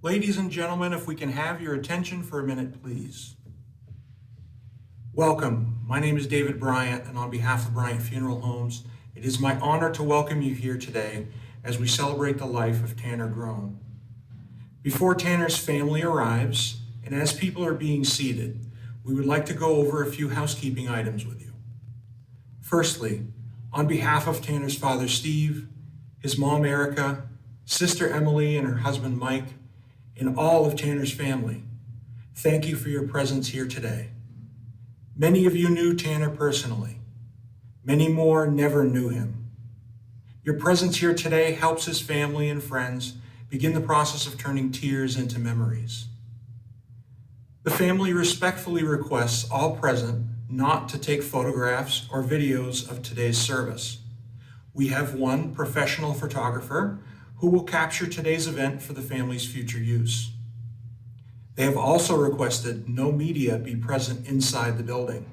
Ladies and gentlemen, if we can have your attention for a minute, please. Welcome. My name is David Bryant, and on behalf of Bryant Funeral Homes, it is my honor to welcome you here today as we celebrate the life of Tanner Grone. Before Tanner's family arrives, and as people are being seated, we would like to go over a few housekeeping items with you. Firstly, on behalf of Tanner's father, Steve, his mom, Erica, sister Emily, and her husband, Mike, and all of Tanner's family, thank you for your presence here today. Many of you knew Tanner personally. Many more never knew him. Your presence here today helps his family and friends begin the process of turning tears into memories. The family respectfully requests all present not to take photographs or videos of today's service. We have one professional photographer who will capture today's event for the family's future use. They have also requested no media be present inside the building.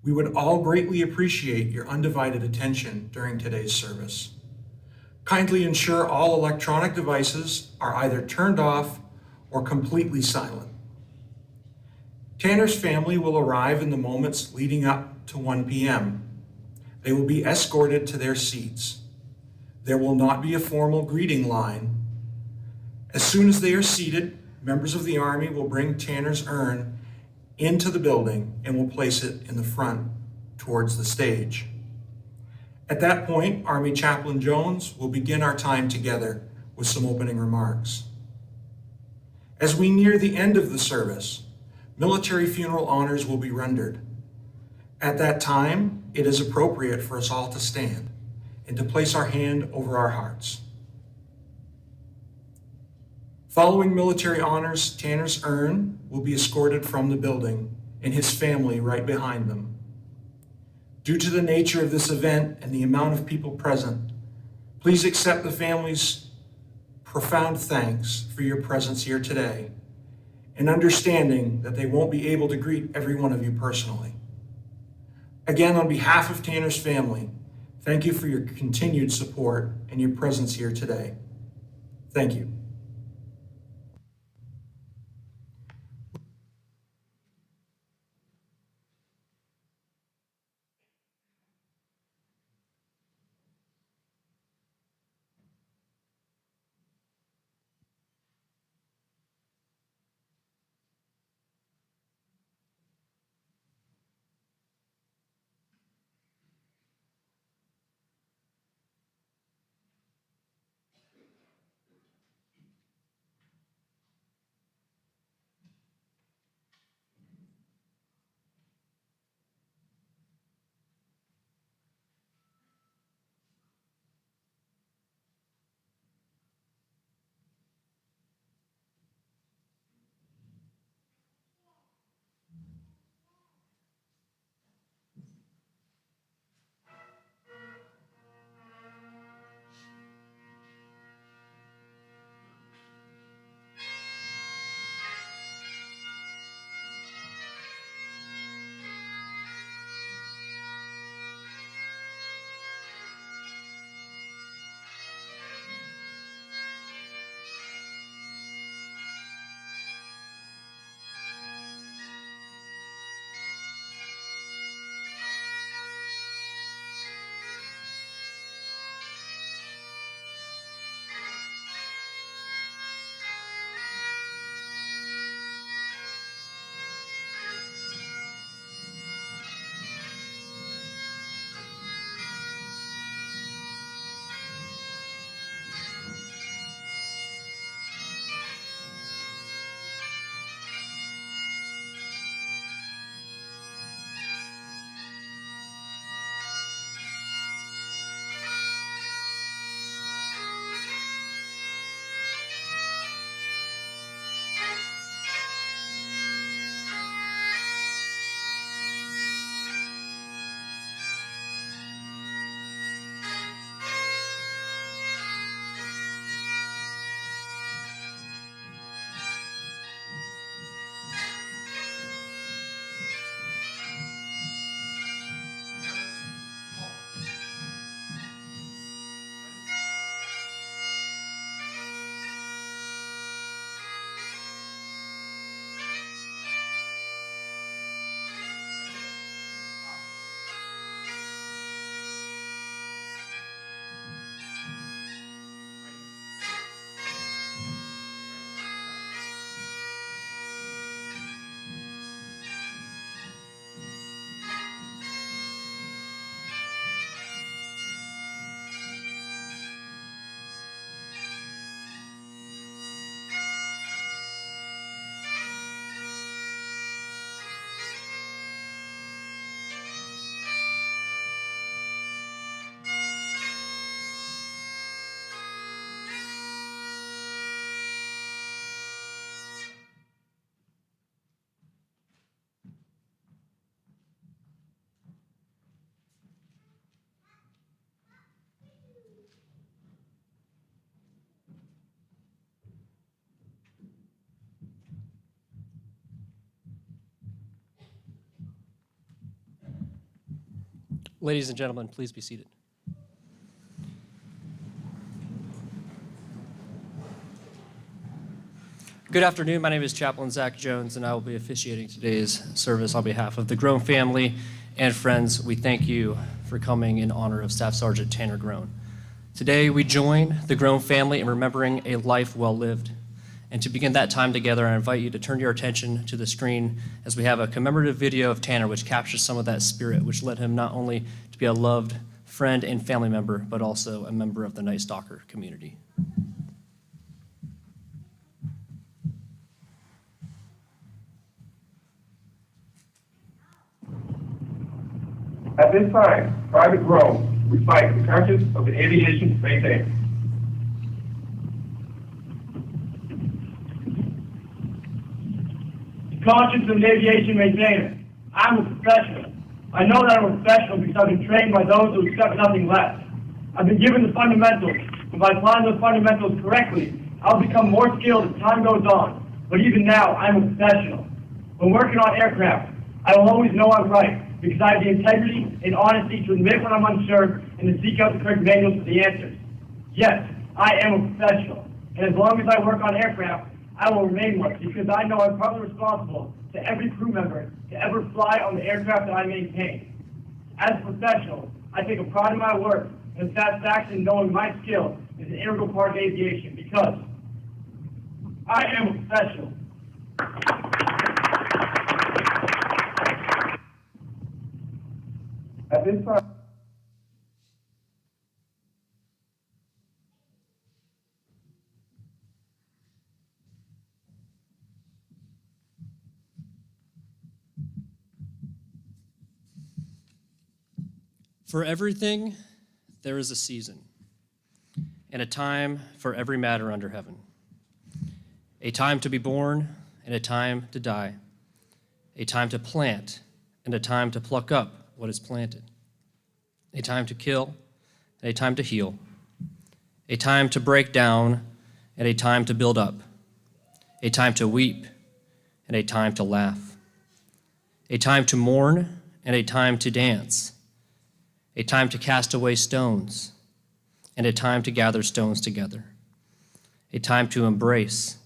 We would all greatly appreciate your undivided attention during today's service. Kindly ensure all electronic devices are either turned off or completely silent. Tanner's family will arrive in the moments leading up to 1 p.m. They will be escorted to their seats. There will not be a formal greeting line. As soon as they are seated, members of the Army will bring Tanner's urn into the building and will place it in the front towards the stage. At that point, Army Chaplain Jones will begin our time together with some opening remarks. As we near the end of the service, military funeral honors will be rendered. At that time, it is appropriate for us all to stand and to place our hand over our hearts. Following military honors, Tanner's urn will be escorted from the building and his family right behind them. Due to the nature of this event and the amount of people present, please accept the family's profound thanks for your presence here today and understanding that they won't be able to greet every one of you personally. Again, on behalf of Tanner's family, thank you for your continued support and your presence here today. Thank you. Ladies and gentlemen, please be seated. Good afternoon. My name is Chaplain Zach Jones, and I will be officiating today's service on behalf of the Grone family and friends. We thank you for coming in honor of Staff Sergeant Tanner Grone. Today, we join the Grone family in remembering a life well lived. And to begin that time together, I invite you to turn your attention to the screen as we have a commemorative video of Tanner, which captures some of that spirit, which led him not only to be a loved friend and family member, but also a member of the Night Stalker community. At this time, Private Grone recites the conscience of the aviation space aid. Conscience of an aviation maintainer. I'm a professional. I know that I'm a professional because I've been trained by those who accept nothing less. I've been given the fundamentals, and by applying those fundamentals correctly, I'll become more skilled as time goes on. But even now, I'm a professional. When working on aircraft, I will always know I'm right because I have the integrity and honesty to admit when I'm unsure and to seek out the correct manuals for the answers. Yes, I am a professional, and as long as I work on aircraft, I will remain one because I know I'm probably responsible to every crew member to ever fly on the aircraft that I maintain. As a professional, I take a pride in my work and satisfaction in knowing my skill is an integral part of aviation because I am a professional. At this time, For everything, there is a season, and a time for every matter under heaven. A time to be born, and a time to die. A time to plant, and a time to pluck up what is planted. A time to kill, and a time to heal. A time to break down, and a time to build up. A time to weep, and a time to laugh. A time to mourn, and a time to dance. A time to cast away stones, and a time to gather stones together. A time to embrace,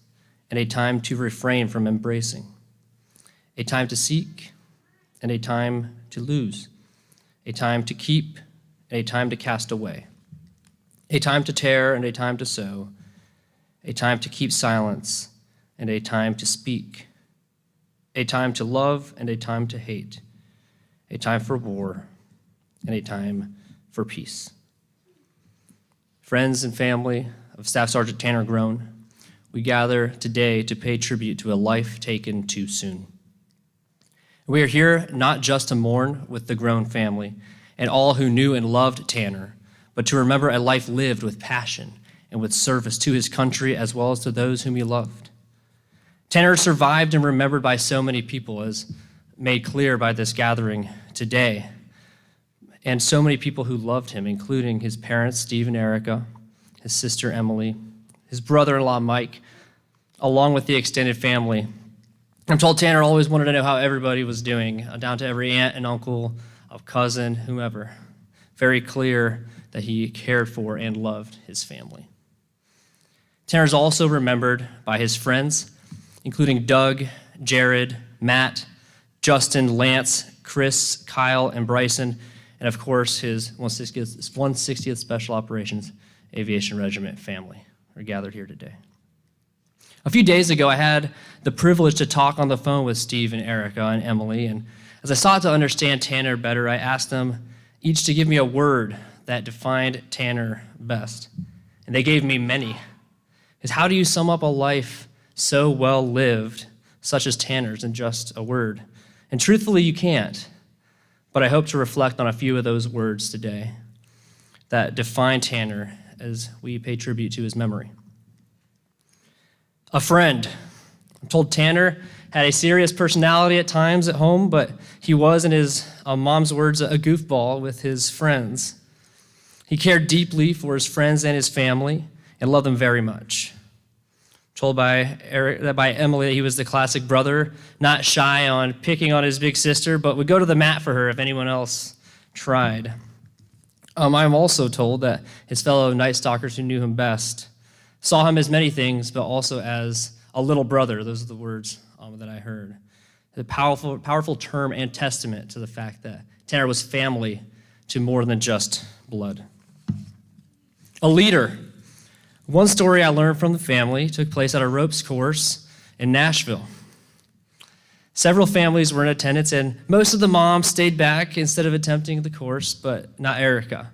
and a time to refrain from embracing. A time to seek, and a time to lose. A time to keep, and a time to cast away. A time to tear, and a time to sow. A time to keep silence, and a time to speak. A time to love, and a time to hate. A time for war, and a time for peace. Friends and family of Staff Sergeant Tanner Grone, we gather today to pay tribute to a life taken too soon. We are here not just to mourn with the Grone family and all who knew and loved Tanner, but to remember a life lived with passion and with service to his country as well as to those whom he loved. Tanner survived and remembered by so many people, as made clear by this gathering today, and so many people who loved him, including his parents, Steve and Erica, his sister, Emily, his brother-in-law, Mike, along with the extended family. I'm told Tanner always wanted to know how everybody was doing, down to every aunt and uncle, a cousin, whomever. Very clear that he cared for and loved his family. Tanner is also remembered by his friends, including Doug, Jared, Matt, Justin, Lance, Chris, Kyle, and Bryson, and of course, his 160th Special Operations Aviation Regiment family are gathered here today. A few days ago, I had the privilege to talk on the phone with Steve and Erica and Emily, and as I sought to understand Tanner better, I asked them each to give me a word that defined Tanner best, and they gave me many. Because how do you sum up a life so well lived, such as Tanner's, in just a word? And truthfully, you can't. But I hope to reflect on a few of those words today that define Tanner as we pay tribute to his memory. A friend. I'm told Tanner had a serious personality at times at home, but he was, in his mom's words, a goofball with his friends. He cared deeply for his friends and his family and loved them very much. Told by Emily that he was the classic brother, not shy on picking on his big sister, but would go to the mat for her if anyone else tried. I'm also told that his fellow Night Stalkers who knew him best saw him as many things, but also as a little brother. Those are the words that I heard. A powerful term and testament to the fact that Tanner was family to more than just blood. A leader. One story I learned from the family took place at a ropes course in Nashville. Several families were in attendance, and most of the moms stayed back instead of attempting the course, but not Erica.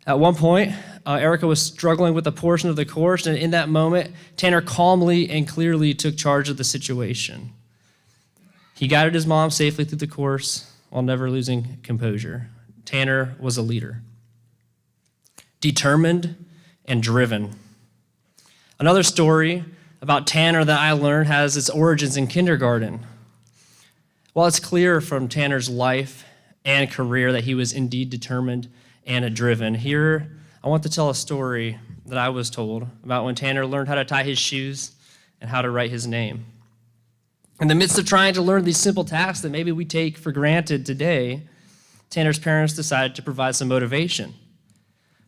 At one point, Erica was struggling with a portion of the course, and in that moment, Tanner calmly and clearly took charge of the situation. He guided his mom safely through the course while never losing composure. Tanner was a leader. Determined and driven. Another story about Tanner that I learned has its origins in kindergarten. While it's clear from Tanner's life and career that he was indeed determined and driven, here I want to tell a story that I was told about when Tanner learned how to tie his shoes and how to write his name. In the midst of trying to learn these simple tasks that maybe we take for granted today, Tanner's parents decided to provide some motivation.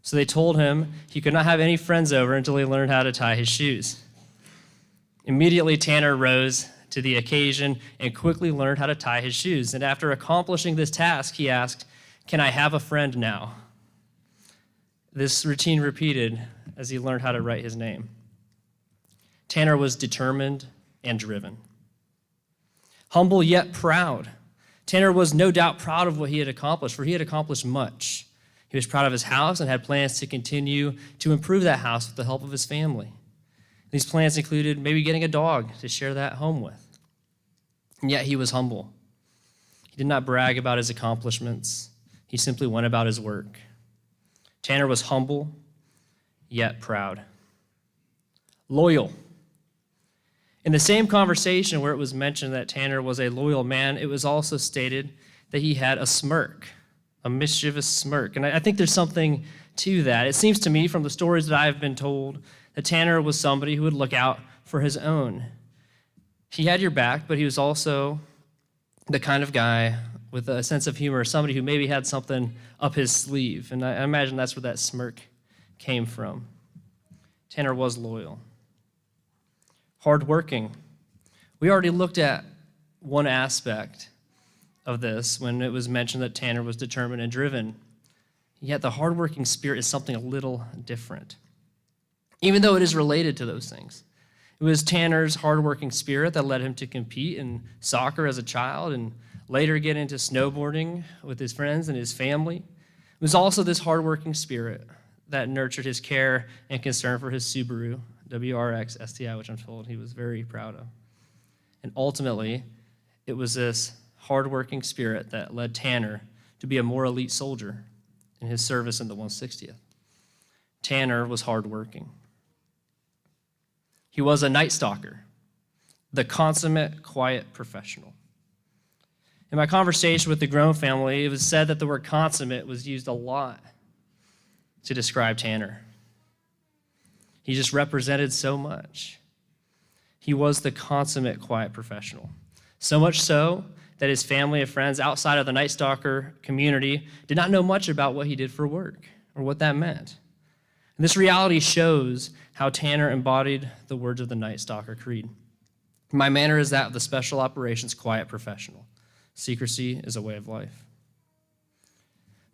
So they told him he could not have any friends over until he learned how to tie his shoes. Immediately, Tanner rose to the occasion and quickly learned how to tie his shoes. And after accomplishing this task, he asked, "Can I have a friend now?" This routine repeated as he learned how to write his name. Tanner was determined and driven. Humble yet proud. Tanner was no doubt proud of what he had accomplished, for he had accomplished much. He was proud of his house and had plans to continue to improve that house with the help of his family. These plans included maybe getting a dog to share that home with. And yet he was humble. He did not brag about his accomplishments. He simply went about his work. Tanner was humble, yet proud. Loyal. In the same conversation where it was mentioned that Tanner was a loyal man, it was also stated that he had a smirk, a mischievous smirk. And I think there's something to that. It seems to me from the stories that I've been told that Tanner was somebody who would look out for his own. He had your back, but he was also the kind of guy with a sense of humor, somebody who maybe had something up his sleeve. And I imagine that's where that smirk came from. Tanner was loyal. Hardworking. We already looked at one aspect of this when it was mentioned that Tanner was determined and driven. Yet the hardworking spirit is something a little different, even though it is related to those things. It was Tanner's hardworking spirit that led him to compete in soccer as a child and later get into snowboarding with his friends and his family. It was also this hardworking spirit that nurtured his care and concern for his Subaru WRX STI, which I'm told he was very proud of. And ultimately, it was this hardworking spirit that led Tanner to be a more elite soldier in his service in the 160th. Tanner was hardworking. He was a night stalker, the consummate quiet professional. In my conversation with the Grone family, it was said that the word consummate was used a lot to describe Tanner. He just represented so much. He was the consummate quiet professional. So much so that his family and friends outside of the Night Stalker community did not know much about what he did for work or what that meant. And this reality shows how Tanner embodied the words of the Night Stalker Creed. My manner is that of the Special Operations quiet professional. Secrecy is a way of life.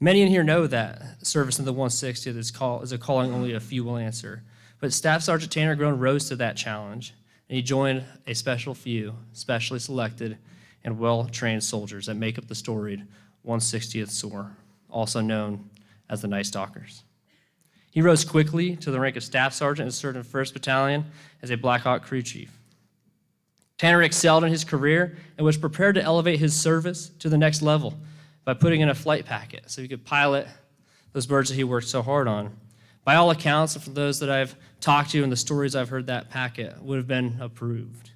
Many in here know that service in the 160th is a calling only a few will answer. But Staff Sergeant Tanner Grone rose to that challenge, and he joined a special few, specially selected and well-trained soldiers that make up the storied 160th SOAR, also known as the Night Stalkers. He rose quickly to the rank of Staff Sergeant and served in 1st Battalion as a Black Hawk crew chief. Tanner excelled in his career and was prepared to elevate his service to the next level by putting in a flight packet so he could pilot those birds that he worked so hard on. By all accounts, and from those that I've talked to and the stories I've heard, that packet would have been approved.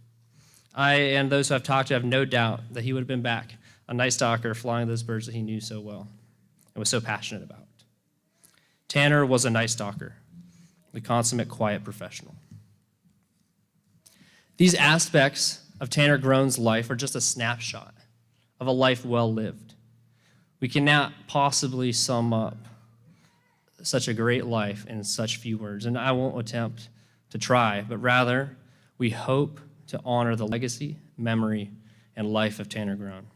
I and those who I've talked to have no doubt that he would have been back, a Night Stalker flying those birds that he knew so well and was so passionate about. Tanner was a Night Stalker, the consummate quiet professional. These aspects of Tanner Grone's life are just a snapshot of a life well lived. We cannot possibly sum up such a great life in such few words, and I won't attempt to try, but rather we hope to honor the legacy, memory, and life of Tanner Grone.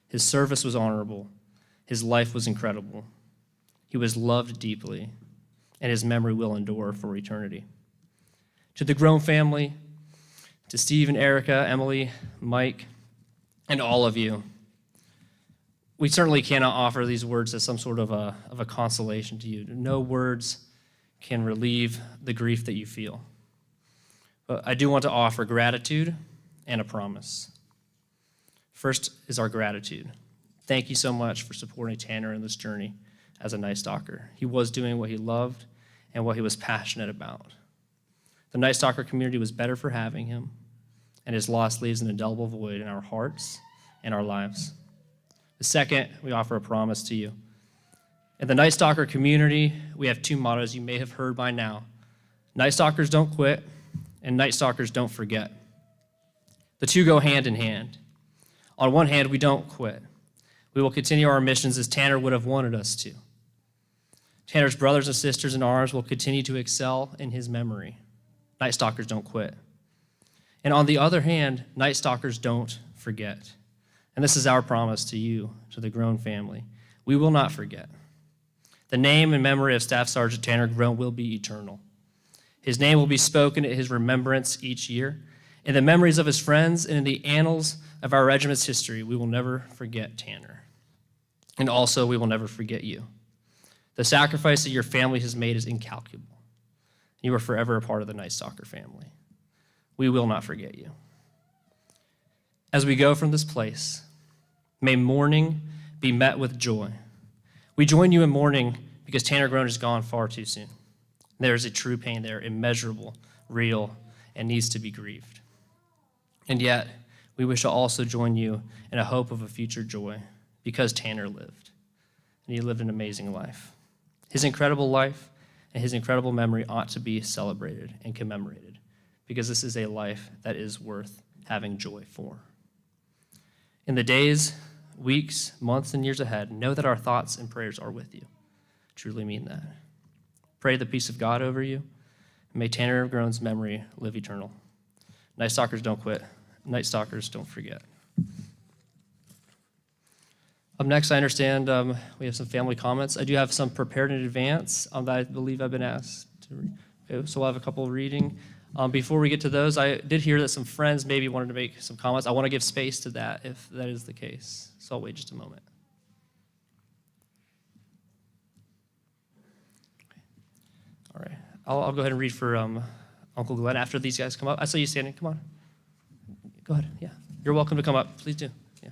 His service was honorable. His life was incredible. He was loved deeply, and his memory will endure for eternity. To the Grone family, to Steve and Erica, Emily, Mike, and all of you, we certainly cannot offer these words as some sort of a consolation to you. No words can relieve the grief that you feel. But I do want to offer gratitude and a promise. First is our gratitude. Thank you so much for supporting Tanner in this journey as a Night Stalker. He was doing what he loved and what he was passionate about. The Night Stalker community was better for having him, and his loss leaves an indelible void in our hearts and our lives. The second, we offer a promise to you. In the Night Stalker community, we have two mottos you may have heard by now. Night Stalkers don't quit, and Night Stalkers don't forget. The two go hand in hand. On one hand, we don't quit. We will continue our missions as Tanner would have wanted us to. Tanner's brothers and sisters in arms will continue to excel in his memory. Night Stalkers don't quit. And on the other hand, Night Stalkers don't forget. And this is our promise to you, to the Grone family. We will not forget. The name and memory of Staff Sergeant Tanner Grone will be eternal. His name will be spoken at his remembrance each year. In the memories of his friends and in the annals of our regiment's history, we will never forget Tanner. And also, we will never forget you. The sacrifice that your family has made is incalculable. You are forever a part of the Night Stalker family. We will not forget you. As we go from this place, may mourning be met with joy. We join you in mourning because Tanner Grone is gone far too soon. There is a true pain there, immeasurable, real, and needs to be grieved. And yet, we wish to also join you in a hope of a future joy because Tanner lived, and he lived an amazing life. His incredible life and his incredible memory ought to be celebrated and commemorated because this is a life that is worth having joy for. In the days, weeks, months, and years ahead, know that our thoughts and prayers are with you. Truly mean that. Pray the peace of God over you, and may Tanner Grone's memory live eternal. Night Stalkers don't quit. Night Stalkers don't forget. Up next, I understand we have some family comments. I do have some prepared in advance that I believe I've been asked to read. Okay, so we'll have a couple reading. Before we get to those, I did hear that some friends maybe wanted to make some comments. I want to give space to that if that is the case. So I'll wait just a moment. All right. I'll go ahead and read for Uncle Glenn after these guys come up. I saw you standing. Come on. Go ahead. Yeah. You're welcome to come up. Please do. Yeah.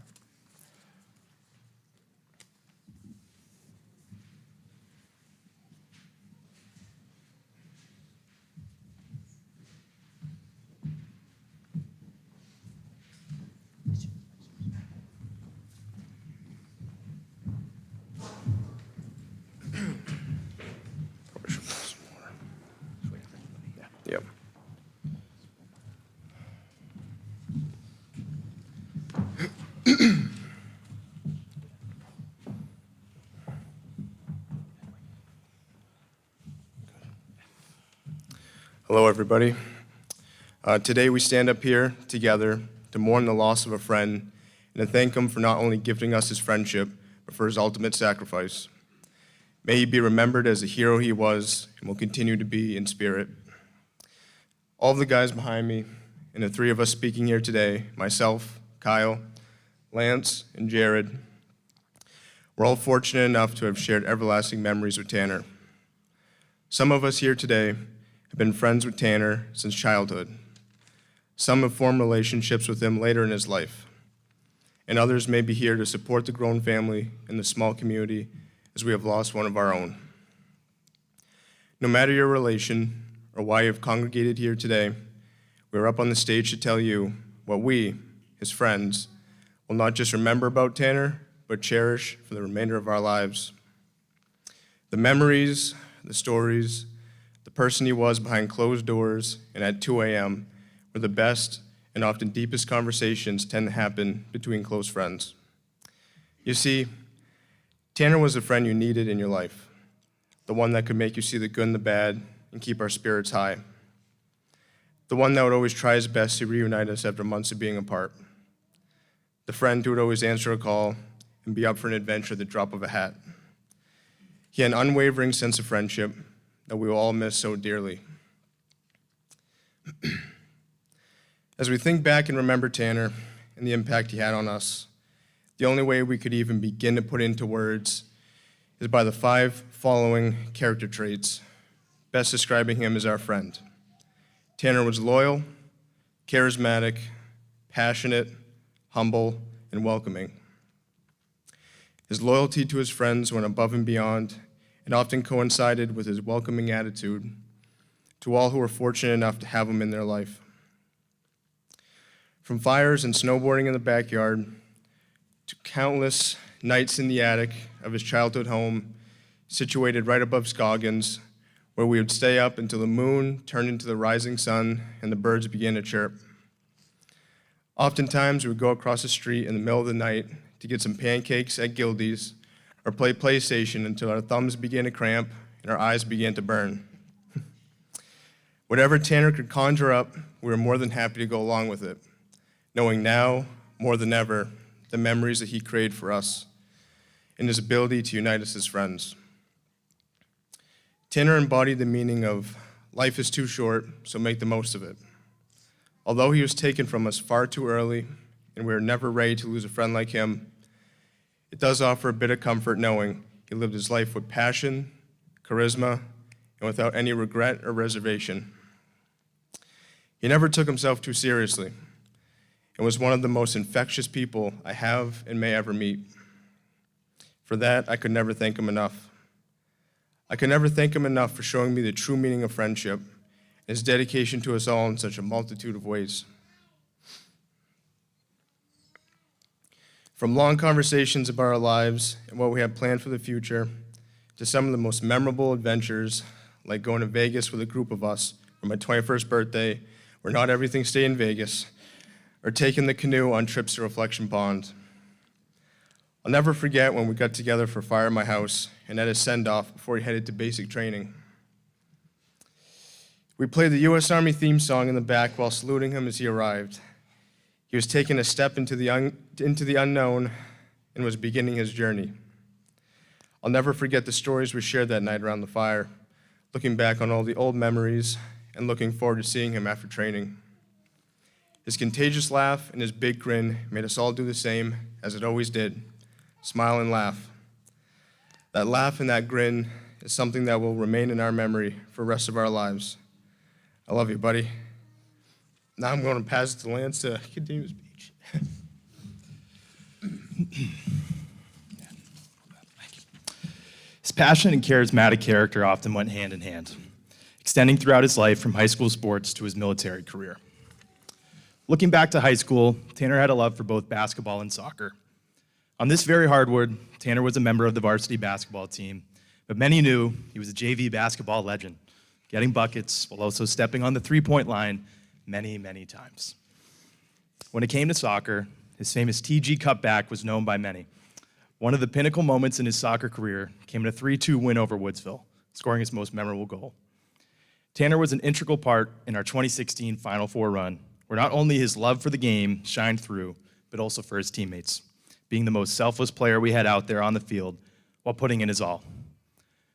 Yep. Hello, everybody. Today we stand up here together to mourn the loss of a friend and to thank him for not only gifting us his friendship, but for his ultimate sacrifice. May he be remembered as the hero he was and will continue to be in spirit. All of the guys behind me and the three of us speaking here today, myself, Kyle, Lance, and Jared, we're all fortunate enough to have shared everlasting memories with Tanner. Some of us here today have been friends with Tanner since childhood. Some have formed relationships with him later in his life. And others may be here to support the Grone family and the small community as we have lost one of our own. No matter your relation or why you have congregated here today, we are up on the stage to tell you what we, his friends, will not just remember about Tanner, but cherish for the remainder of our lives. The memories, the stories, the person he was behind closed doors and at 2 a.m. were the best and often deepest conversations tend to happen between close friends. You see, Tanner was the friend you needed in your life, the one that could make you see the good and the bad and keep our spirits high, the one that would always try his best to reunite us after months of being apart, the friend who would always answer a call and be up for an adventure at the drop of a hat. He had an unwavering sense of friendship that we will all miss so dearly. As we think back and remember Tanner and the impact he had on us, the only way we could even begin to put into words is by the 5 following character traits, best describing him as our friend. Tanner was loyal, charismatic, passionate, humble, and welcoming. His loyalty to his friends went above and beyond and often coincided with his welcoming attitude to all who were fortunate enough to have him in their life. From fires and snowboarding in the backyard to countless nights in the attic of his childhood home situated right above Scoggins, where we would stay up until the moon turned into the rising sun and the birds began to chirp. Oftentimes, we would go across the street in the middle of the night to get some pancakes at Gildy's or play PlayStation until our thumbs began to cramp and our eyes began to burn. Whatever Tanner could conjure up, we were more than happy to go along with it, knowing now, more than ever, the memories that he created for us and his ability to unite us as friends. Tanner embodied the meaning of life is too short, so make the most of it. Although he was taken from us far too early and we were never ready to lose a friend like him, it does offer a bit of comfort knowing he lived his life with passion, charisma, and without any regret or reservation. He never took himself too seriously and was one of the most infectious people I have and may ever meet. For that, I could never thank him enough. I could never thank him enough for showing me the true meaning of friendship and his dedication to us all in such a multitude of ways. From long conversations about our lives and what we have planned for the future, to some of the most memorable adventures, like going to Vegas with a group of us for my 21st birthday, where not everything stayed in Vegas, or taking the canoe on trips to Reflection Pond. I'll never forget when we got together for Fire at my house and at his send-off before he headed to basic training. We played the U.S. Army theme song in the back while saluting him as he arrived. He was taking a step into the unknown and was beginning his journey. I'll never forget the stories we shared that night around the fire, looking back on all the old memories and looking forward to seeing him after training. His contagious laugh and his big grin made us all do the same, as it always did, smile and laugh. That laugh and that grin is something that will remain in our memory for the rest of our lives. I love you, buddy. Now I'm going to pass it to Lance to continue his speech. His passionate and charismatic character often went hand in hand, extending throughout his life from high school sports to his military career. Looking back to high school, Tanner had a love for both basketball and soccer. On this very hardwood, Tanner was a member of the varsity basketball team, but many knew he was a JV basketball legend, getting buckets while also stepping on the three-point line many, many times. When it came to soccer, his famous TG cutback was known by many. One of the pinnacle moments in his soccer career came in a 3-2 win over Woodsville, scoring his most memorable goal. Tanner was an integral part in our 2016 Final Four run, where not only his love for the game shined through, but also for his teammates, being the most selfless player we had out there on the field while putting in his all.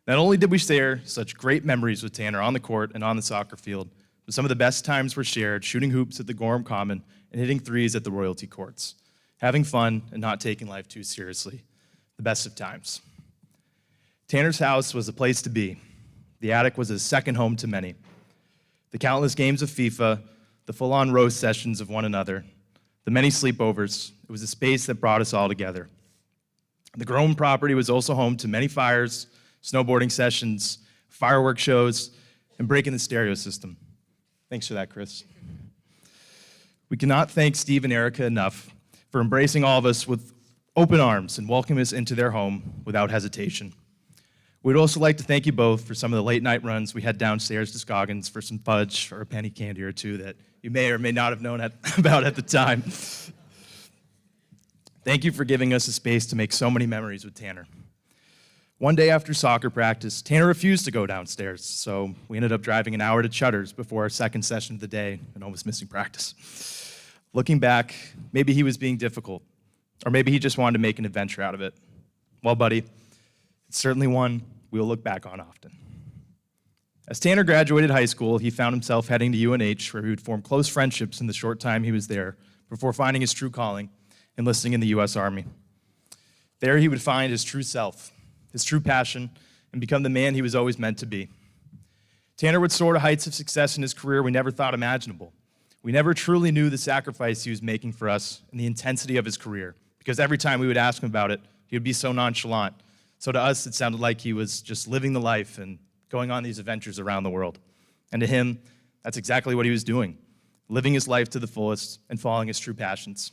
Not only did we share such great memories with Tanner on the court and on the soccer field, but some of the best times were shared shooting hoops at the Gorham Common and hitting threes at the royalty courts, having fun and not taking life too seriously, the best of times. Tanner's house was the place to be. The attic was his second home to many. The countless games of FIFA, the full-on roast sessions of one another, the many sleepovers, it was a space that brought us all together. The Grone property was also home to many fires, snowboarding sessions, fireworks shows, and breaking the stereo system. Thanks for that, Chris. We cannot thank Steve and Erica enough for embracing all of us with open arms and welcoming us into their home without hesitation. We'd also like to thank you both for some of the late night runs we had downstairs to Scoggins for some fudge or a penny candy or two that you may or may not have known about at the time. Thank you for giving us a space to make so many memories with Tanner. One day after soccer practice, Tanner refused to go downstairs, so we ended up driving an hour to Chudder's before our second session of the day and almost missing practice. Looking back, maybe he was being difficult, or maybe he just wanted to make an adventure out of it. Well, buddy, it's certainly one we'll look back on often. As Tanner graduated high school, he found himself heading to UNH, where he would form close friendships in the short time he was there before finding his true calling, enlisting in the U.S. Army. There he would find his true self, his true passion, and become the man he was always meant to be. Tanner would soar to heights of success in his career we never thought imaginable. We never truly knew the sacrifice he was making for us and the intensity of his career, because every time we would ask him about it, he would be so nonchalant. So to us, it sounded like he was just living the life and going on these adventures around the world. And to him, that's exactly what he was doing, living his life to the fullest and following his true passions.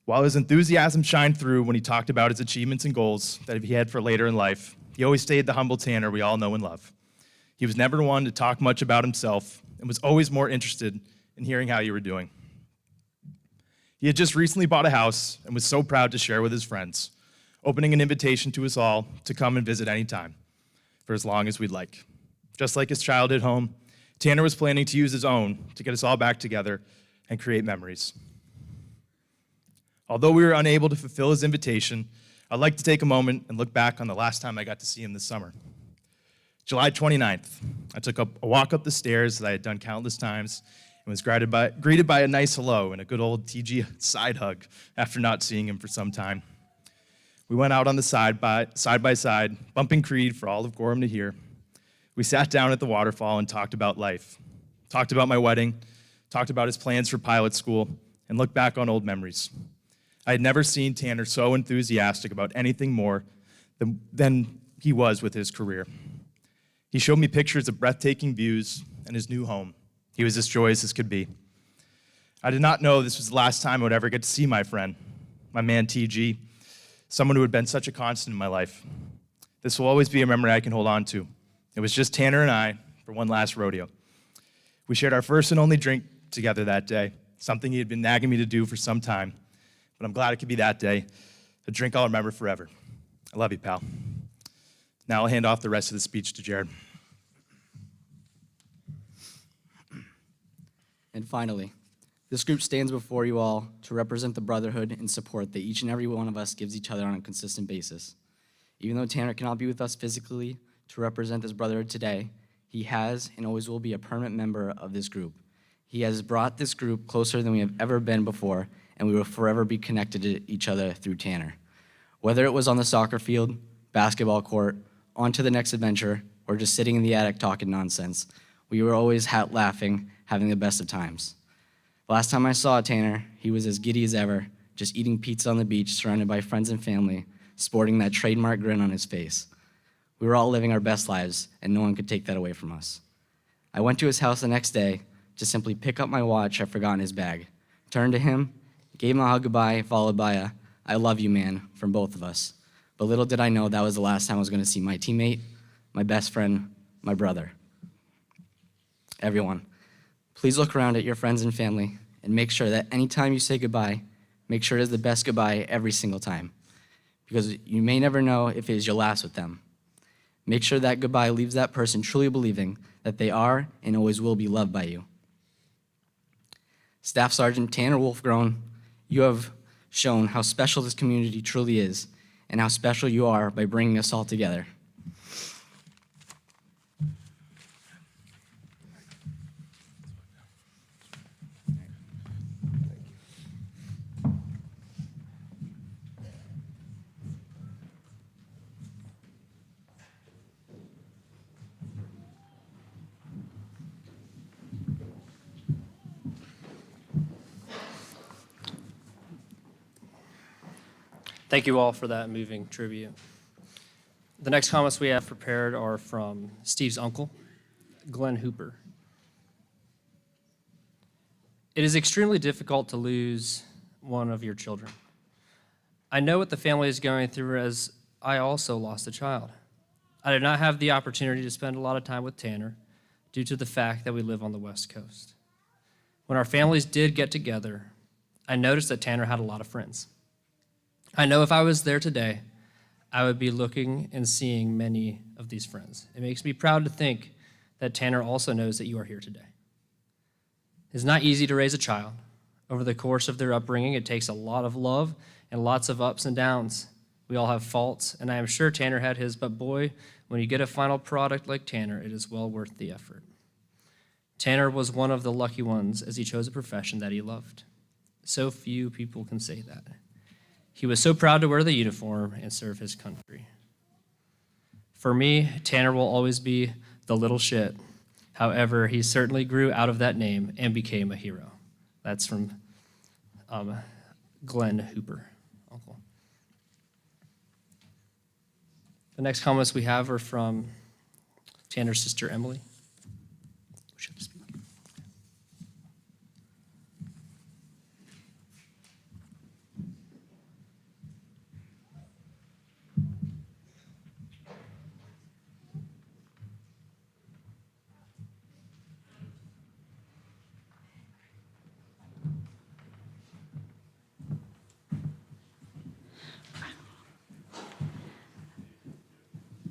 While his enthusiasm shined through when he talked about his achievements and goals that he had for later in life, he always stayed the humble Tanner we all know and love. He was never one to talk much about himself and was always more interested in hearing how you were doing. He had just recently bought a house and was so proud to share with his friends, opening an invitation to us all to come and visit anytime, for as long as we'd like. Just like his childhood home, Tanner was planning to use his own to get us all back together and create memories. Although we were unable to fulfill his invitation, I'd like to take a moment and look back on the last time I got to see him this summer. July 29th, I took a walk up the stairs that I had done countless times and was greeted by a nice hello and a good old TG side hug after not seeing him for some time. We went out on the side by side, bumping Creed for all of Gorham to hear. We sat down at the waterfall and talked about life, talked about my wedding, talked about his plans for pilot school, and looked back on old memories. I had never seen Tanner so enthusiastic about anything more than he was with his career. He showed me pictures of breathtaking views and his new home. He was as joyous as could be. I did not know this was the last time I would ever get to see my friend, my man TG, someone who had been such a constant in my life. This will always be a memory I can hold on to. It was just Tanner and I for one last rodeo. We shared our first and only drink together that day, something he had been nagging me to do for some time. But I'm glad it could be that day, a drink I'll remember forever. I love you, pal. Now I'll hand off the rest of the speech to Jared. And finally, this group stands before you all to represent the brotherhood and support that each and every one of us gives each other on a consistent basis. Even though Tanner cannot be with us physically to represent this brotherhood today, he has and always will be a permanent member of this group. He has brought this group closer than we have ever been before, and we will forever be connected to each other through Tanner. Whether it was on the soccer field, basketball court, on to the next adventure, or just sitting in the attic talking nonsense, we were always laughing, having the best of times. Last time I saw Tanner, he was as giddy as ever, just eating pizza on the beach, surrounded by friends and family, sporting that trademark grin on his face. We were all living our best lives, and no one could take that away from us. I went to his house the next day to simply pick up my watch I forgot in his bag, turned to him, gave him a hug goodbye, followed by a "I love you, man," from both of us. But little did I know that was the last time I was going to see my teammate, my best friend, my brother. Everyone, please look around at your friends and family and make sure that anytime you say goodbye, make sure it is the best goodbye every single time, because you may never know if it is your last with them. Make sure that goodbye leaves that person truly believing that they are and always will be loved by you. Staff Sergeant Tanner Grone, you have shown how special this community truly is and how special you are by bringing us all together. Thank you all for that moving tribute. The next comments we have prepared are from Steve's uncle, Glenn Hooper. It is extremely difficult to lose one of your children. I know what the family is going through, as I also lost a child. I did not have the opportunity to spend a lot of time with Tanner due to the fact that we live on the West Coast. When our families did get together, I noticed that Tanner had a lot of friends. I know if I was there today, I would be looking and seeing many of these friends. It makes me proud to think that Tanner also knows that you are here today. It's not easy to raise a child. Over the course of their upbringing, it takes a lot of love and lots of ups and downs. We all have faults, and I am sure Tanner had his, but boy, when you get a final product like Tanner, it is well worth the effort. Tanner was one of the lucky ones as he chose a profession that he loved. So few people can say that. He was so proud to wear the uniform and serve his country. For me, Tanner will always be the little shit. However, he certainly grew out of that name and became a hero. That's from Glenn Hooper, uncle. The next comments we have are from Tanner's sister, Emily. Should speak.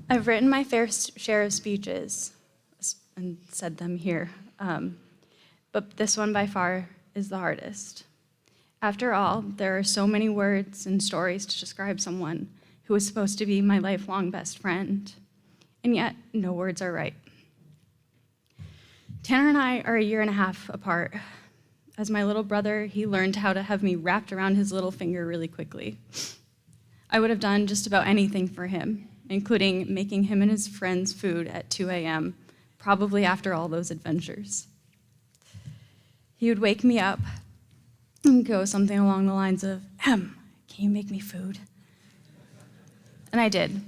I've written my fair share of speeches and said them here, but this one by far is the hardest. After all, there are so many words and stories to describe someone who was supposed to be my lifelong best friend, and yet no words are right. Tanner and I are 1.5 years apart. As my little brother, he learned how to have me wrapped around his little finger really quickly. I would have done just about anything for him, including making him and his friends food at 2 a.m., probably after all those adventures. He would wake me up and go something along the lines of, "Em, can you make me food?" And I did.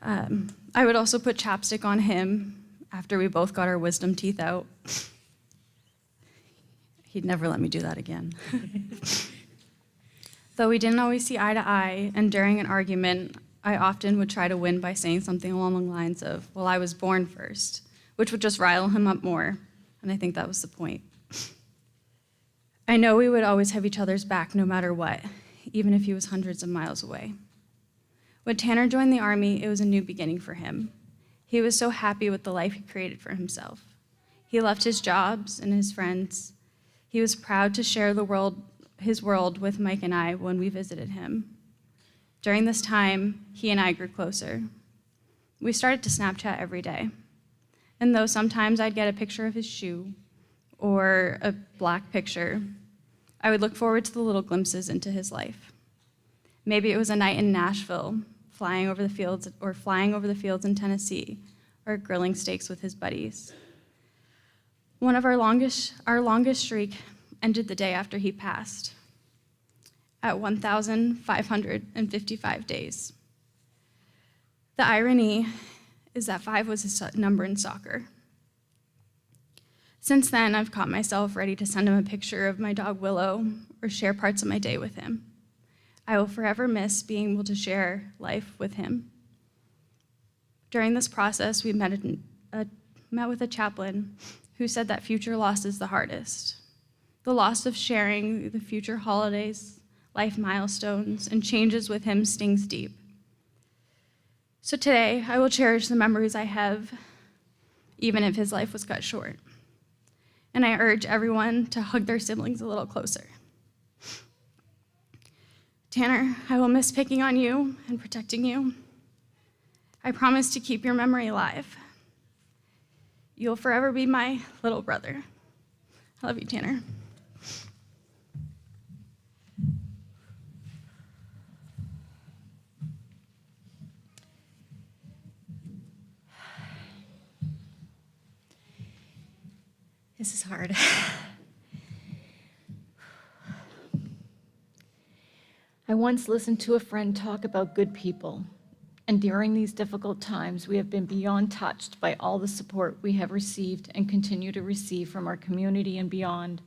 I would also put chapstick on him after we both got our wisdom teeth out. He'd never let me do that again. Though we didn't always see eye to eye, and during an argument, I often would try to win by saying something along the lines of, "Well, I was born first," which would just rile him up more, and I think that was the point. I know we would always have each other's back no matter what, even if he was hundreds of miles away. When Tanner joined the Army, it was a new beginning for him. He was so happy with the life he created for himself. He left his jobs and his friends. He was proud to share his world with Mike and I when we visited him. During this time, he and I grew closer. We started to Snapchat every day. And though sometimes I'd get a picture of his shoe or a black picture, I would look forward to the little glimpses into his life. Maybe it was a night in Nashville, flying over the fields in Tennessee, or grilling steaks with his buddies. One of our longest streak ended the day after he passed, at 1,555 days. The irony is that 5 was his number in soccer. Since then, I've caught myself ready to send him a picture of my dog Willow or share parts of my day with him. I will forever miss being able to share life with him. During this process, we met with a chaplain who said that future loss is the hardest. The loss of sharing the future holidays, life milestones, and changes with him stings deep. So today, I will cherish the memories I have, even if his life was cut short. And I urge everyone to hug their siblings a little closer. Tanner, I will miss picking on you and protecting you. I promise to keep your memory alive. You'll forever be my little brother. I love you, Tanner. This is hard. I once listened to a friend talk about good people, and during these difficult times, we have been beyond touched by all the support we have received and continue to receive from our community and beyond.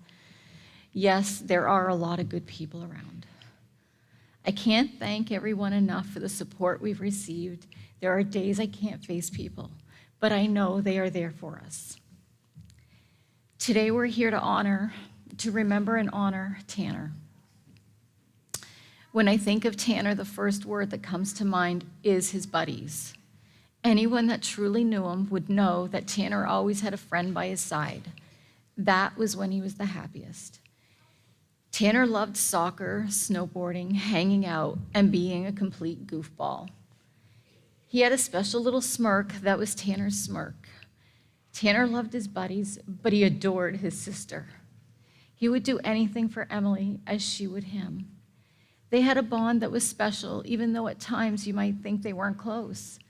Yes, there are a lot of good people around. I can't thank everyone enough for the support we've received. There are days I can't face people, but I know they are there for us. Today, we're here to remember and honor Tanner. When I think of Tanner, the first word that comes to mind is his buddies. Anyone that truly knew him would know that Tanner always had a friend by his side. That was when he was the happiest. Tanner loved soccer, snowboarding, hanging out, and being a complete goofball. He had a special little smirk that was Tanner's smirk. Tanner loved his buddies, but he adored his sister. He would do anything for Emily as she would him. They had a bond that was special, even though at times you might think they weren't close.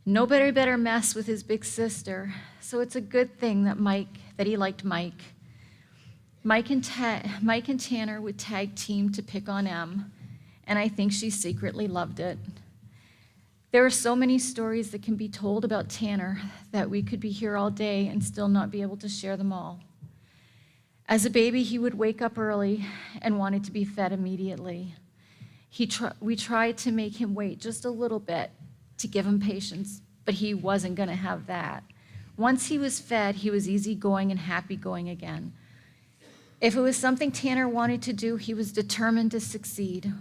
Nobody better mess with his big sister, so it's a good thing that he liked Mike. Mike and Tanner would tag team to pick on Em, and I think she secretly loved it. There are so many stories that can be told about Tanner that we could be here all day and still not be able to share them all. As a baby, he would wake up early and wanted to be fed immediately. We tried to make him wait just a little bit to give him patience, but he wasn't going to have that. Once he was fed, he was easygoing and happy-going again. If it was something Tanner wanted to do, he was determined to succeed.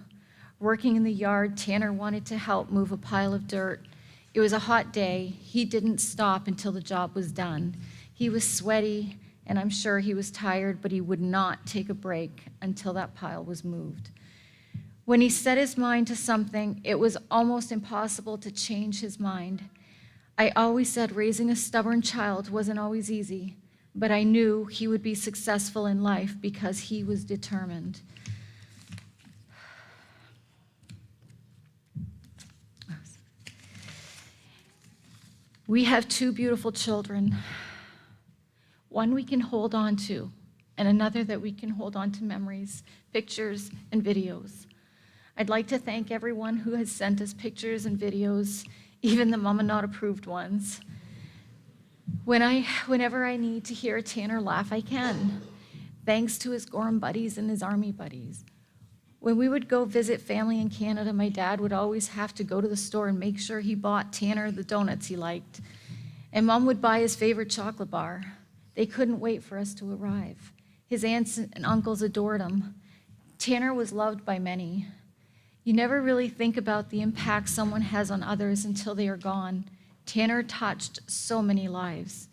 Working in the yard, Tanner wanted to help move a pile of dirt. It was a hot day. He didn't stop until the job was done. He was sweaty, and I'm sure he was tired, but he would not take a break until that pile was moved. When he set his mind to something, it was almost impossible to change his mind. I always said raising a stubborn child wasn't always easy, but I knew he would be successful in life because he was determined. We have two beautiful children, one we can hold on to, and another that we can hold on to memories, pictures, and videos. I'd like to thank everyone who has sent us pictures and videos, even the Mama Not Approved ones. Whenever I need to hear Tanner laugh, I can, thanks to his Gorham buddies and his Army buddies. When we would go visit family in Canada, my dad would always have to go to the store and make sure he bought Tanner the donuts he liked. And Mom would buy his favorite chocolate bar. They couldn't wait for us to arrive. His aunts and uncles adored him. Tanner was loved by many. You never really think about the impact someone has on others until they are gone. Tanner touched so many lives.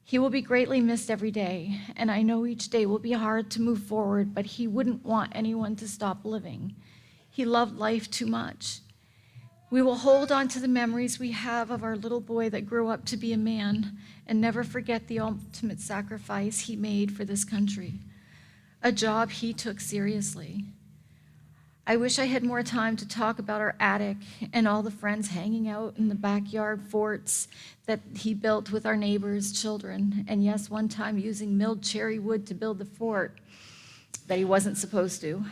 He will be greatly missed every day, and I know each day will be hard to move forward, but he wouldn't want anyone to stop living. He loved life too much. We will hold on to the memories we have of our little boy that grew up to be a man and never forget the ultimate sacrifice he made for this country, a job he took seriously. I wish I had more time to talk about our attic and all the friends hanging out in the backyard forts that he built with our neighbors' children. And yes, one time using milled cherry wood to build the fort that he wasn't supposed to.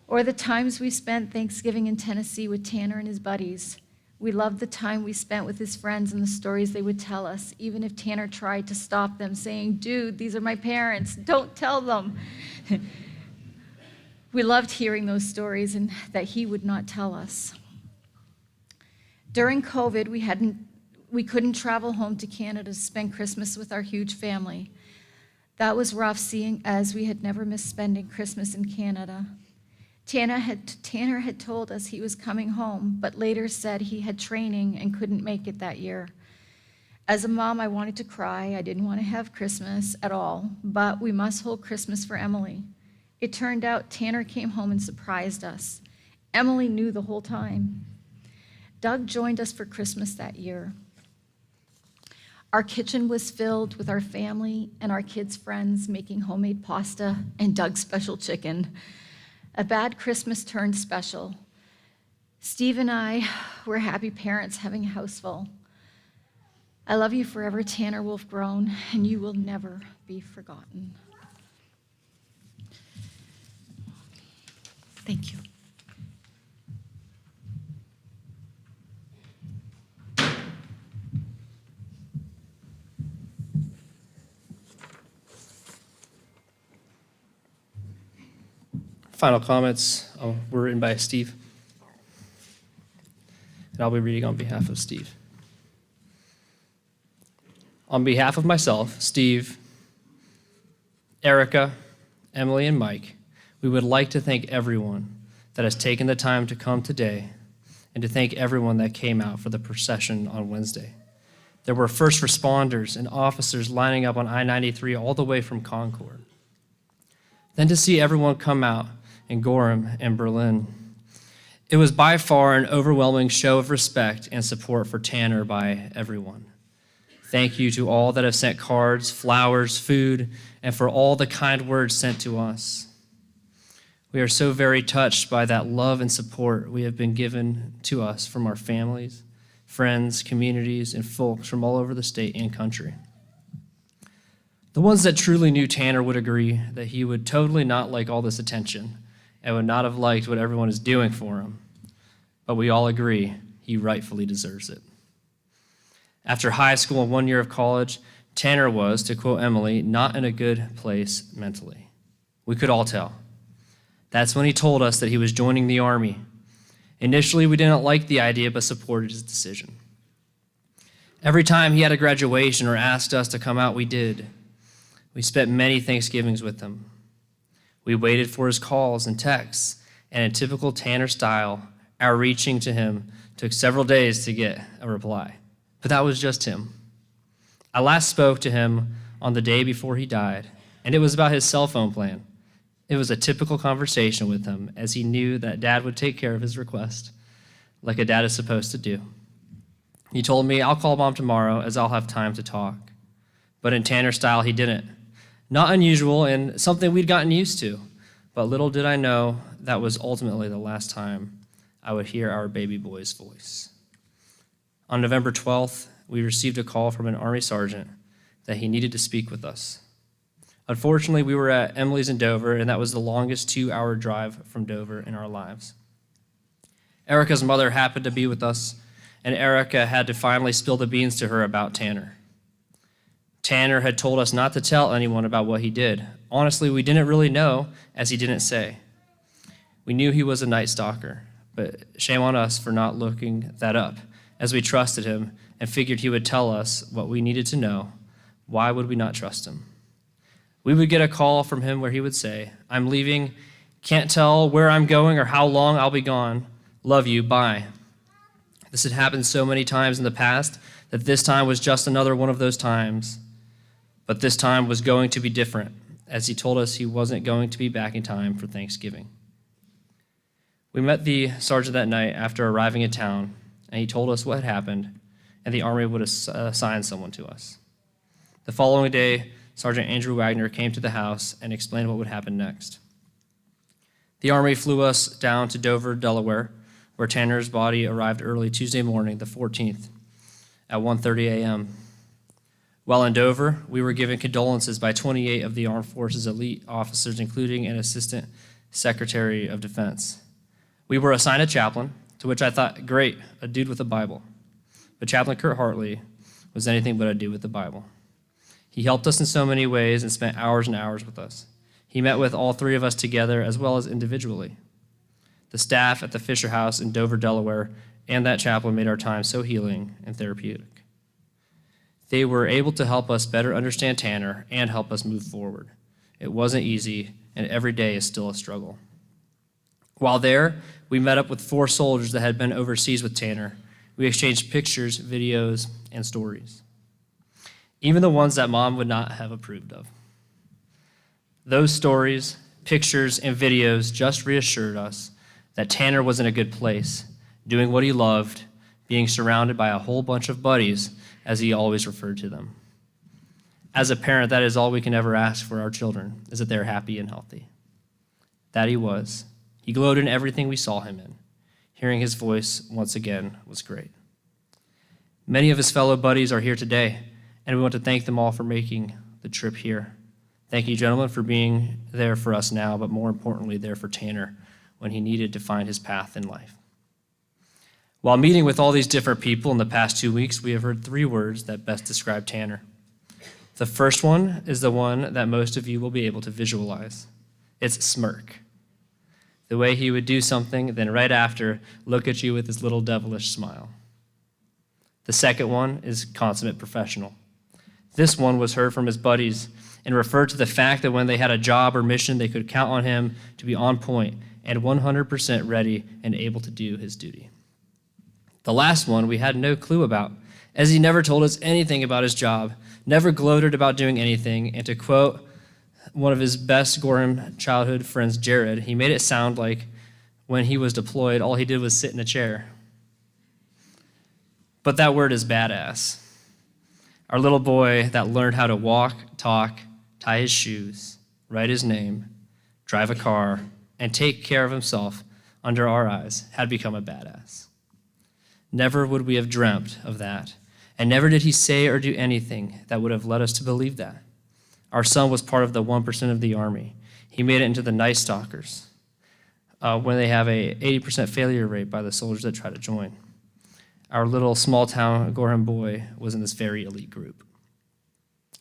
Or the times we spent Thanksgiving in Tennessee with Tanner and his buddies. We loved the time we spent with his friends and the stories they would tell us, even if Tanner tried to stop them, saying, "Dude, these are my parents, don't tell them." We loved hearing those stories and that he would not tell us. During COVID, we couldn't travel home to Canada to spend Christmas with our huge family. That was rough, seeing as we had never missed spending Christmas in Canada. Tanner had told us he was coming home, but later said he had training and couldn't make it that year. As a mom, I wanted to cry. I didn't want to have Christmas at all, but we must hold Christmas for Emily. It turned out Tanner came home and surprised us. Emily knew the whole time. Doug joined us for Christmas that year. Our kitchen was filled with our family and our kids' friends making homemade pasta and Doug's special chicken. A bad Christmas turned special. Steve and I were happy parents having a house full. I love you forever, Tanner Wolf Grone, and you will never be forgotten. Thank you. Final comments were written by Steve. And I'll be reading on behalf of Steve. On behalf of myself, Steve, Erica, Emily, and Mike, We would like to thank everyone that has taken the time to come today and to thank everyone that came out for the procession on Wednesday. There were first responders and officers lining up on I-93 all the way from Concord. Then to see everyone come out in Gorham and Berlin, it was by far an overwhelming show of respect and support for Tanner by everyone. Thank you to all that have sent cards, flowers, food, and for all the kind words sent to us. We are so very touched by that love and support we have been given to us from our families, friends, communities, and folks from all over the state and country. The ones that truly knew Tanner would agree that he would totally not like all this attention and would not have liked what everyone is doing for him. But we all agree he rightfully deserves it. After high school and 1 year of college, Tanner was, to quote Emily, not in a good place mentally. We could all tell. That's when he told us that he was joining the Army. Initially, we didn't like the idea, but supported his decision. Every time he had a graduation or asked us to come out, we did. We spent many Thanksgivings with him. We waited for his calls and texts, and in typical Tanner style, our reaching to him took several days to get a reply. But that was just him. I last spoke to him on the day before he died, and it was about his cell phone plan. It was a typical conversation with him, as he knew that Dad would take care of his request, like a dad is supposed to do. He told me, "I'll call Mom tomorrow, as I'll have time to talk." But in Tanner style, he didn't. Not unusual and something we'd gotten used to, but little did I know that was ultimately the last time I would hear our baby boy's voice. On November 12th, we received a call from an Army sergeant that he needed to speak with us. Unfortunately, we were at Emily's in Dover, and that was the longest 2-hour drive from Dover in our lives. Erica's mother happened to be with us, and Erica had to finally spill the beans to her about Tanner. Tanner had told us not to tell anyone about what he did. Honestly, we didn't really know, as he didn't say. We knew he was a Night Stalker, but shame on us for not looking that up, as we trusted him and figured he would tell us what we needed to know. Why would we not trust him? We would get a call from him where he would say, "I'm leaving, can't tell where I'm going or how long I'll be gone. Love you, bye." This had happened so many times in the past that this time was just another one of those times. But this time was going to be different, as he told us he wasn't going to be back in time for Thanksgiving. We met the sergeant that night after arriving in town, and he told us what had happened, and the Army would assign someone to us. The following day, Sergeant Andrew Wagner came to the house and explained what would happen next. The Army flew us down to Dover, Delaware, where Tanner's body arrived early Tuesday morning, the 14th, at 1:30 a.m. While in Dover, we were given condolences by 28 of the Armed Forces elite officers, including an Assistant Secretary of Defense. We were assigned a chaplain, to which I thought, great, a dude with a Bible. But Chaplain Kurt Hartley was anything but a dude with a Bible. He helped us in so many ways and spent hours and hours with us. He met with all three of us together as well as individually. The staff at the Fisher House in Dover, Delaware, and that chaplain made our time so healing and therapeutic. They were able to help us better understand Tanner and help us move forward. It wasn't easy, and every day is still a struggle. While there, we met up with 4 soldiers that had been overseas with Tanner. We exchanged pictures, videos, and stories, even the ones that Mom would not have approved of. Those stories, pictures, and videos just reassured us that Tanner was in a good place, doing what he loved, being surrounded by a whole bunch of buddies, as he always referred to them. As a parent, that is all we can ever ask for our children, is that they're happy and healthy. That he was. He glowed in everything we saw him in. Hearing his voice once again was great. Many of his fellow buddies are here today, and we want to thank them all for making the trip here. Thank you, gentlemen, for being there for us now, but more importantly, there for Tanner when he needed to find his path in life. While meeting with all these different people in the past 2 weeks, we have heard 3 words that best describe Tanner. The first one is the one that most of you will be able to visualize. It's smirk. The way he would do something, then right after, look at you with his little devilish smile. The second one is consummate professional. This one was heard from his buddies and referred to the fact that when they had a job or mission, they could count on him to be on point and 100% ready and able to do his duty. The last one we had no clue about, as he never told us anything about his job, never gloated about doing anything, and to quote one of his best Gorham childhood friends, Jared, he made it sound like when he was deployed, all he did was sit in a chair. But that word is badass. Our little boy that learned how to walk, talk, tie his shoes, write his name, drive a car, and take care of himself under our eyes had become a badass. Never would we have dreamt of that, and never did he say or do anything that would have led us to believe that. Our son was part of the 1% of the Army. He made it into the Night Stalkers when they have a 80% failure rate by the soldiers that try to join. Our little small-town Gorham boy was in this very elite group.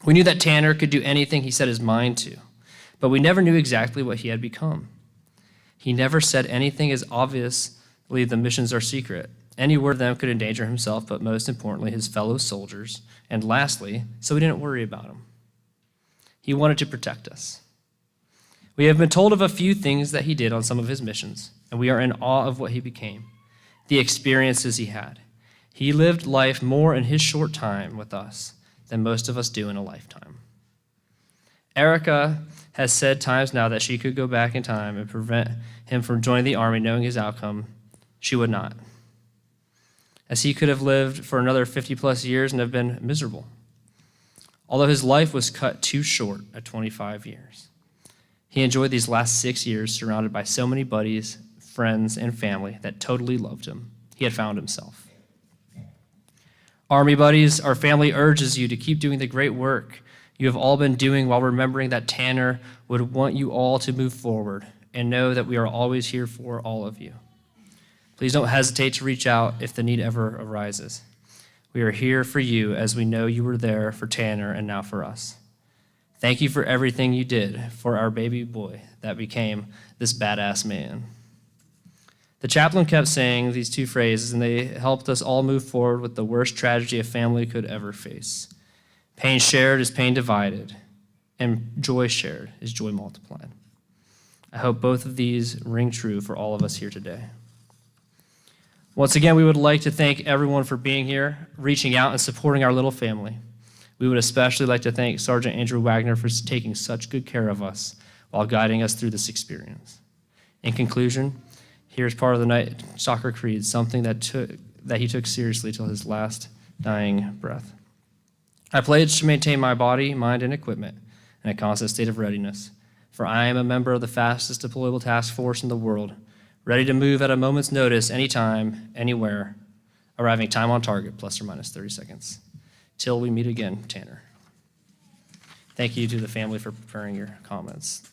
We knew that Tanner could do anything he set his mind to, but we never knew exactly what he had become. He never said anything as obviously the missions are secret. Any word of them could endanger himself, but most importantly, his fellow soldiers. And lastly, so we didn't worry about him. He wanted to protect us. We have been told of a few things that he did on some of his missions, and we are in awe of what he became, the experiences he had. He lived life more in his short time with us than most of us do in a lifetime. Erica has said times now that she could go back in time and prevent him from joining the Army knowing his outcome. She would not, as he could have lived for another 50 plus years and have been miserable. Although his life was cut too short at 25 years. He enjoyed these last 6 years surrounded by so many buddies, friends, and family that totally loved him. He had found himself. Army buddies, our family urges you to keep doing the great work you have all been doing while remembering that Tanner would want you all to move forward and know that we are always here for all of you. Please don't hesitate to reach out if the need ever arises. We are here for you as we know you were there for Tanner and now for us. Thank you for everything you did for our baby boy that became this badass man. The chaplain kept saying these two phrases, and they helped us all move forward with the worst tragedy a family could ever face. Pain shared is pain divided, and joy shared is joy multiplied. I hope both of these ring true for all of us here today. Once again, we would like to thank everyone for being here, reaching out, and supporting our little family. We would especially like to thank Sergeant Andrew Wagner for taking such good care of us while guiding us through this experience. In conclusion, here's part of the Night Stalker Creed, something that he took seriously till his last dying breath. I pledge to maintain my body, mind, and equipment in a constant state of readiness, for I am a member of the fastest deployable task force in the world, ready to move at a moment's notice anytime, anywhere, arriving time on target, plus or minus 30 seconds. Till we meet again, Tanner. Thank you to the family for preparing your comments.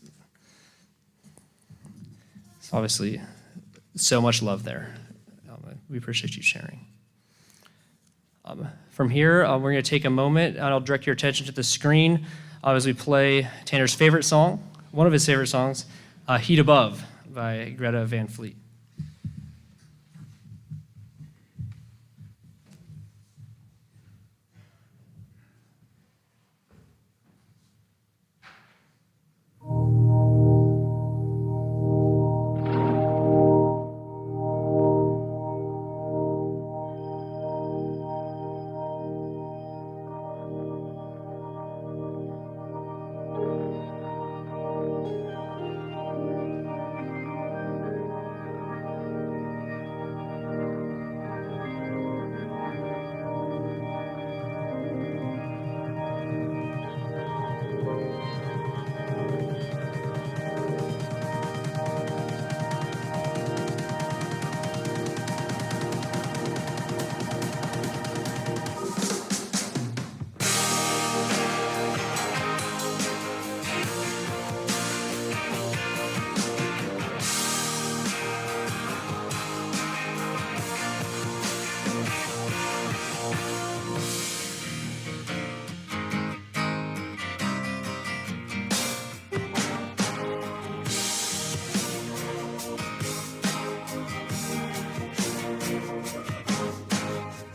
It's obviously so much love there. We appreciate you sharing. From here, we're going to take a moment, and I'll direct your attention to the screen as we play Tanner's favorite song, one of his favorite songs, Heat Above by Greta Van Fleet.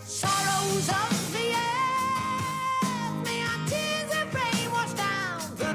Sorrows of the earth, may our tears of rain wash down the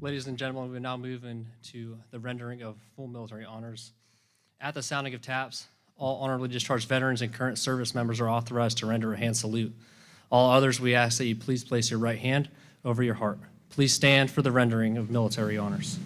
Ladies and gentlemen, we now move into the rendering of full military honors. At the sounding of taps, all honorably discharged veterans and current service members are authorized to render a hand salute. All others, we ask that you please place your right hand over your heart. Please stand for the rendering of military honors.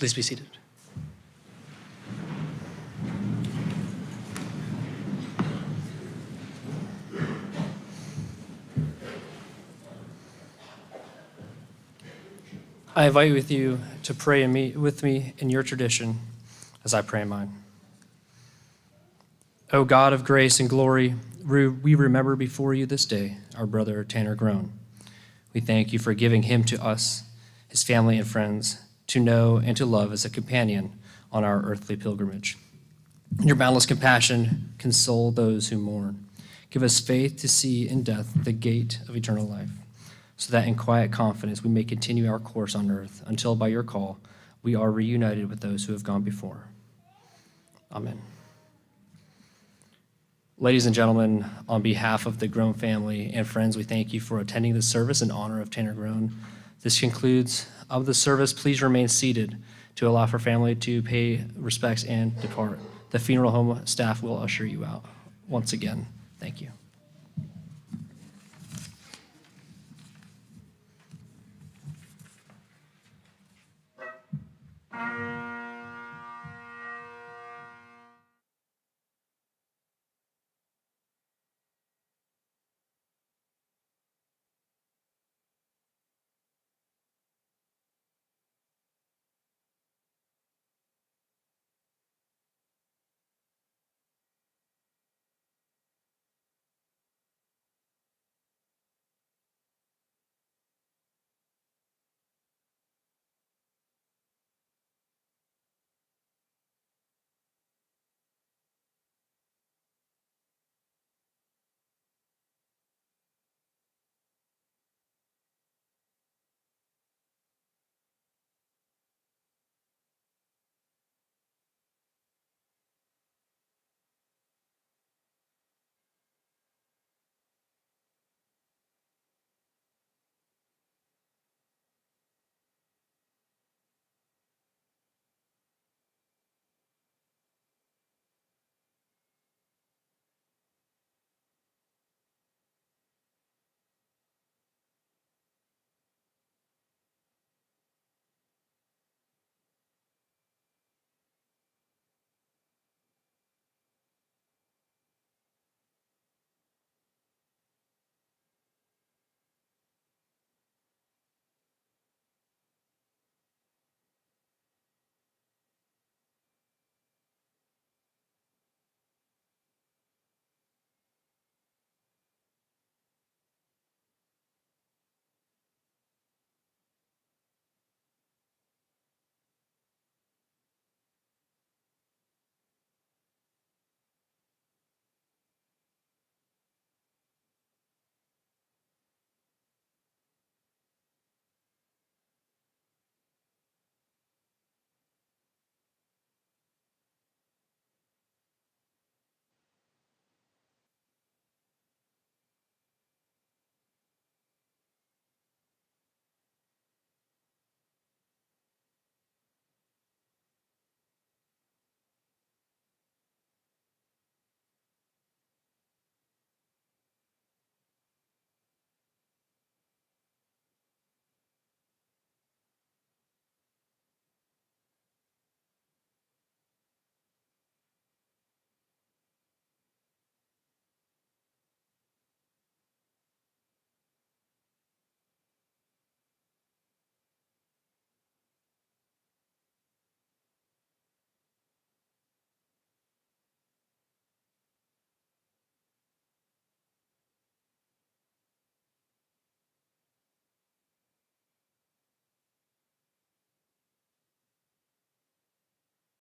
Please be seated. I invite with you to pray with me in your tradition as I pray in mine. O God of grace and glory, we remember before you this day our brother Tanner Grone. We thank you for giving him to us, his family and friends, to know and to love as a companion on our earthly pilgrimage. In your boundless compassion, console those who mourn. Give us faith to see in death the gate of eternal life, so that in quiet confidence we may continue our course on earth until by your call we are reunited with those who have gone before. Amen. Ladies and gentlemen, on behalf of the Grone family and friends, we thank you for attending this service in honor of Tanner Grone. This concludes of the service. Please remain seated to allow for family to pay respects and depart. The funeral home staff will usher you out. Once again, thank you.